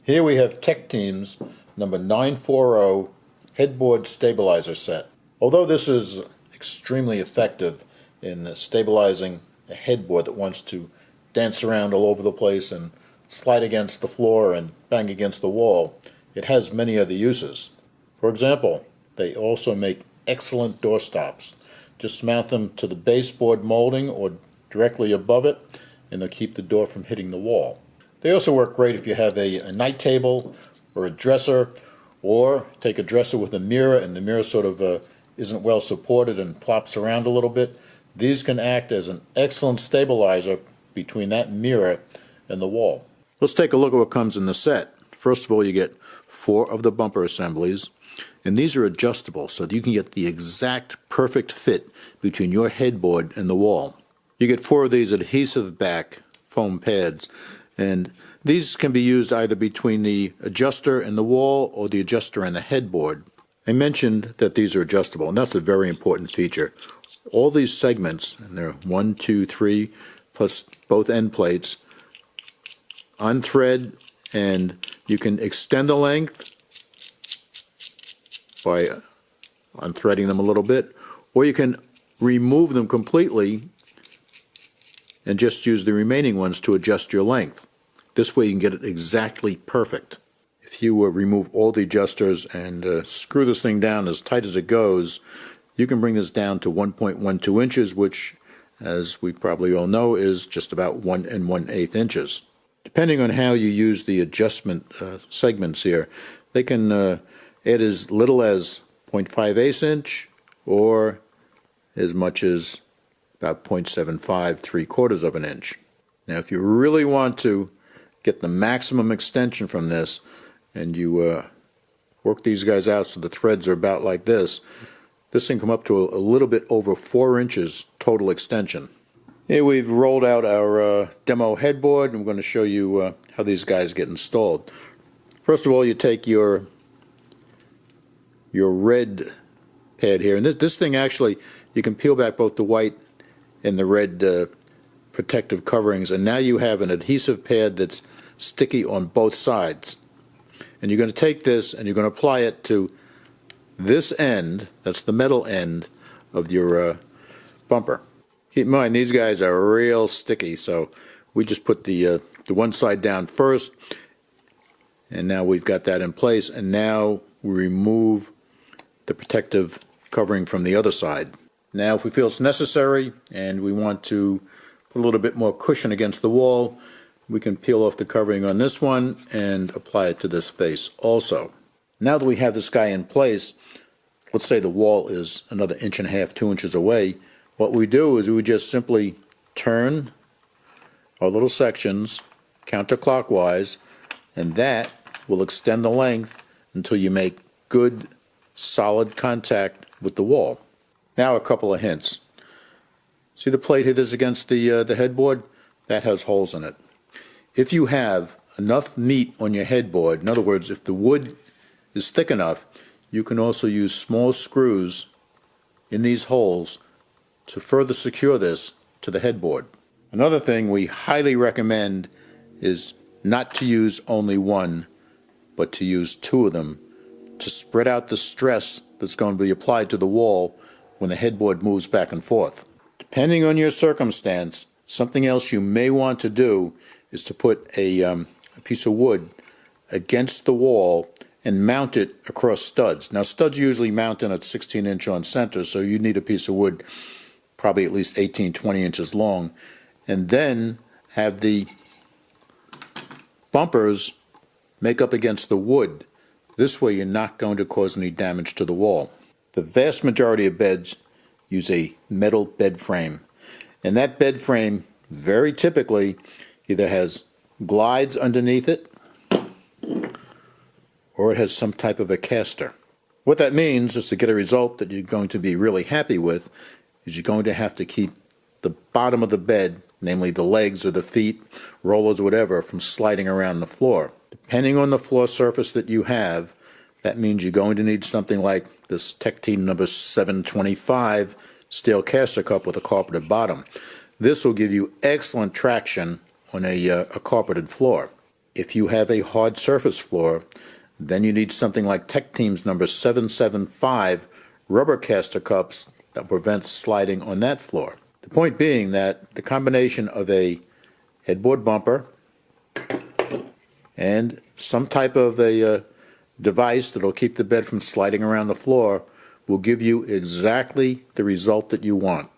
Here we have Tech Team's number 940 headboard stabilizer set. Although this is extremely effective in stabilizing a headboard that wants to dance around all over the place and slide against the floor and bang against the wall, it has many other uses. For example, they also make excellent door stops. Just mount them to the baseboard molding or directly above it, and they'll keep the door from hitting the wall. They also work great if you have a night table or a dresser, or take a dresser with a mirror and the mirror sort of isn't well supported and flops around a little bit. These can act as an excellent stabilizer between that mirror and the wall. Let's take a look at what comes in the set. First of all, you get 4 of the bumper assemblies, and these are adjustable so that you can get the exact perfect fit between your headboard and the wall. You get 4 of these adhesive back foam pads, and these can be used either between the adjuster and the wall or the adjuster and the headboard. I mentioned that these are adjustable, and that's a very important feature. All these segments, and there are 1, 2, 3, plus both end plates, on thread, and you can extend the length by unthreading them a little bit, or you can remove them completely and just use the remaining ones to adjust your length. This way you can get it exactly perfect. If you remove all the adjusters and screw this thing down as tight as it goes, you can bring this down to 1.12 inches, which, as we probably all know, is just about 1 1/8 inches. Depending on how you use the adjustment segments here, they can add as little as 0.58 inch or as much as about 0.75, 3/4 of an inch. Now, if you really want to get the maximum extension from this, and you work these guys out so the threads are about like this thing come up to a little bit over 4 inches total extension. Here we've rolled out our demo headboard, and I'm going to show you how these guys get installed. First of all, you take your red pad here, and this thing actually, you can peel back both the white and the red protective coverings, and now you have an adhesive pad that's sticky on both sides. And you're going to take this and you're going to apply it to this end, that's the metal end of your bumper. Keep in mind, these guys are real sticky, so we just put the one side down first, and now we've got that in place, and now we remove the protective covering from the other side. Now, if we feel it's necessary and we want to put a little bit more cushion against the wall, we can peel off the covering on this one and apply it to this face also. Now that we have this guy in place, let's say the wall is another 1.5 inches, 2 inches away, what we do is we just simply turn our little sections counterclockwise, and that will extend the length until you make good, solid contact with the wall. Now a couple of hints. See the plate here that's against the headboard? That has holes in it. If you have enough meat on your headboard, in other words, if the wood is thick enough, you can also use small screws in these holes to further secure this to the headboard. Another thing we highly recommend is not to use only one, but to use 2 of them to spread out the stress that's going to be applied to the wall when the headboard moves back and forth. Depending on your circumstance, something else you may want to do is to put a piece of wood against the wall and mount it across studs. Now, studs usually mount in at 16-inch on center, so you need a piece of wood probably at least 18, 20 inches long, and then have the bumpers make up against the wood. This way you're not going to cause any damage to the wall. The vast majority of beds use a metal bed frame, and that bed frame very typically either has glides underneath it or it has some type of a caster. What that means is, to get a result that you're going to be really happy with, is you're going to have to keep the bottom of the bed, namely the legs or the feet, rollers, whatever, from sliding around the floor. Depending on the floor surface that you have, that means you're going to need something like this Tech Team number 725 steel caster cup with a carpeted bottom. This will give you excellent traction on a carpeted floor. If you have a hard surface floor, then you need something like Tech Team's number 775 rubber caster cups that prevent sliding on that floor. The point being that the combination of a headboard bumper and some type of a device that will keep the bed from sliding around the floor will give you exactly the result that you want.